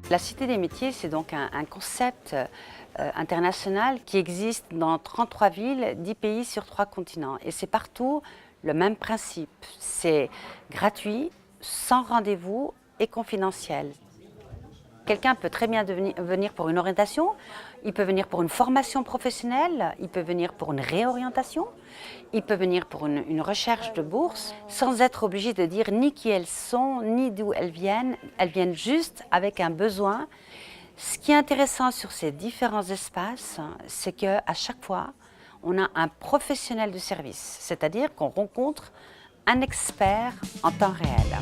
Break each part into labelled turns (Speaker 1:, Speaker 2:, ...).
Speaker 1: La Cité des métiers, c'est donc un concept international qui existe dans 33 villes, 10 pays sur 3 continents. Et c'est partout le même principe. C'est gratuit, sans rendez-vous et confidentiel. Quelqu'un peut très bien venir pour une orientation, il peut venir pour une formation professionnelle, il peut venir pour une réorientation, il peut venir pour une recherche de bourse, sans être obligé de dire ni qui elles sont, ni d'où elles viennent juste avec un besoin. Ce qui est intéressant sur ces différents espaces, c'est qu'à chaque fois, on a un professionnel de service, c'est-à-dire qu'on rencontre un expert en temps réel.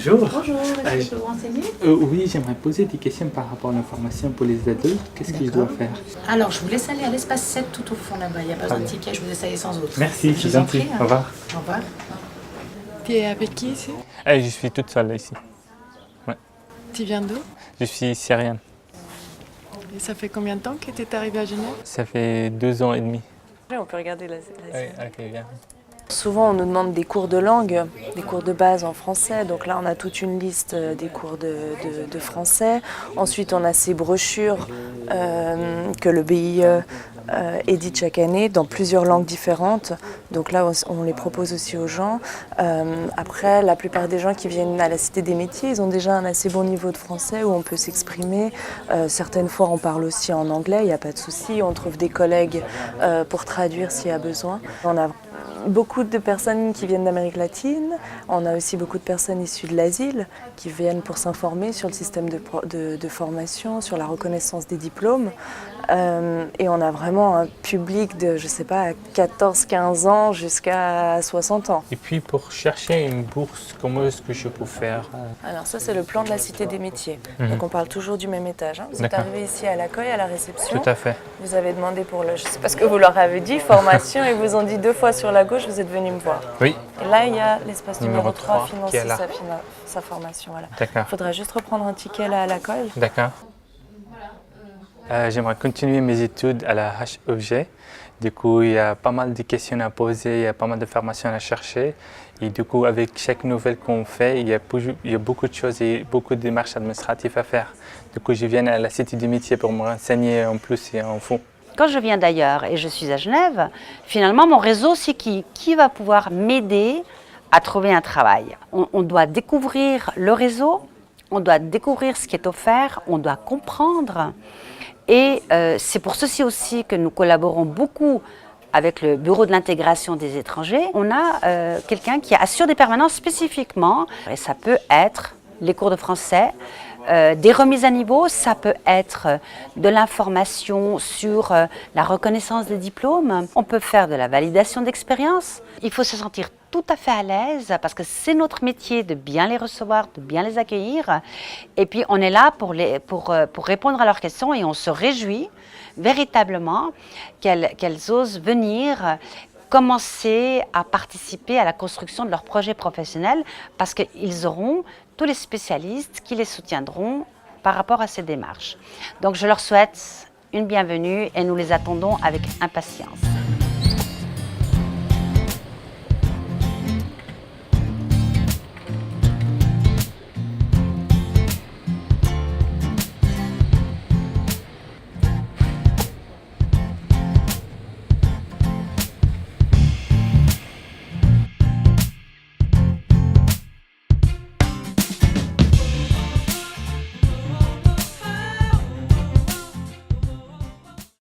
Speaker 2: Bonjour.
Speaker 3: Bonjour, est-ce que je peux vous renseigner?
Speaker 2: Oui, j'aimerais poser des questions par rapport à l'information pour les adultes. Qu'est-ce que je dois faire?
Speaker 3: Alors, je vous laisse aller à l'espace 7 tout au fond là-bas. Il n'y a pas besoin de ticket, je vous laisse aller sans autre.
Speaker 2: Merci, c'est gentil. Au revoir.
Speaker 3: Au revoir.
Speaker 4: Tu es avec qui ici?
Speaker 5: Je suis toute seule ici. Ouais.
Speaker 4: Tu viens d'où?
Speaker 5: Je suis syrienne.
Speaker 4: Et ça fait combien de temps que tu es arrivé à Genève?
Speaker 5: Ça fait 2 ans et demi.
Speaker 6: On peut regarder la
Speaker 5: Oui, ok, bien.
Speaker 6: Souvent, on nous demande des cours de langue, des cours de base en français. Donc là, on a toute une liste des cours de français. Ensuite, on a ces brochures que le BIE édite chaque année dans plusieurs langues différentes. Donc là, on les propose aussi aux gens. Après, la plupart des gens qui viennent à la Cité des métiers, ils ont déjà un assez bon niveau de français où on peut s'exprimer. Certaines fois, on parle aussi en anglais, il n'y a pas de souci. On trouve des collègues pour traduire s'il y a besoin. On a beaucoup de personnes qui viennent d'Amérique latine. On a aussi beaucoup de personnes issues de l'asile qui viennent pour s'informer sur le système de formation, sur la reconnaissance des diplômes. Et on a vraiment un public de, je sais pas, 14-15 ans jusqu'à 60 ans.
Speaker 5: Et puis pour chercher une bourse, comment est-ce que je peux faire?
Speaker 6: Alors ça, c'est le plan de la Cité des métiers. Donc on parle toujours du même étage. Hein. Vous êtes arrivé ici à l'accueil, à la réception.
Speaker 5: Tout à fait.
Speaker 6: Vous avez demandé pour le, je sais pas ce que vous leur avez dit, formation, et vous ont dit 2 fois sur la gauche, vous êtes venu me voir.
Speaker 5: Oui.
Speaker 6: Et là, il y a l'espace numéro 3,
Speaker 5: qui
Speaker 6: financer
Speaker 5: est là.
Speaker 6: sa formation. Voilà.
Speaker 5: D'accord.
Speaker 6: Il faudra juste reprendre un ticket là à l'accueil.
Speaker 5: D'accord. J'aimerais continuer mes études à la HEG. Du coup, il y a pas mal de questions à poser, il y a pas mal de formations à chercher. Et du coup, avec chaque nouvelle qu'on fait, il y a beaucoup de choses et beaucoup de démarches administratives à faire. Du coup, je viens à la Cité des métiers pour me renseigner en plus et en fond.
Speaker 1: Quand je viens d'ailleurs et je suis à Genève, finalement, mon réseau, c'est qui va pouvoir m'aider à trouver un travail. On doit découvrir le réseau, on doit découvrir ce qui est offert, on doit comprendre. Et c'est pour ceci aussi que nous collaborons beaucoup avec le Bureau de l'intégration des étrangers. On a quelqu'un qui assure des permanences spécifiquement, et ça peut être les cours de français, des remises à niveau, ça peut être de l'information sur la reconnaissance des diplômes. On peut faire de la validation d'expérience. Il faut se sentir tout à fait à l'aise parce que c'est notre métier de bien les recevoir, de bien les accueillir. Et puis on est là pour répondre à leurs questions et on se réjouit véritablement qu'elles osent venir commencer à participer à la construction de leur projet professionnel parce qu'ils auront tous les spécialistes qui les soutiendront par rapport à ces démarches. Donc je leur souhaite une bienvenue et nous les attendons avec impatience.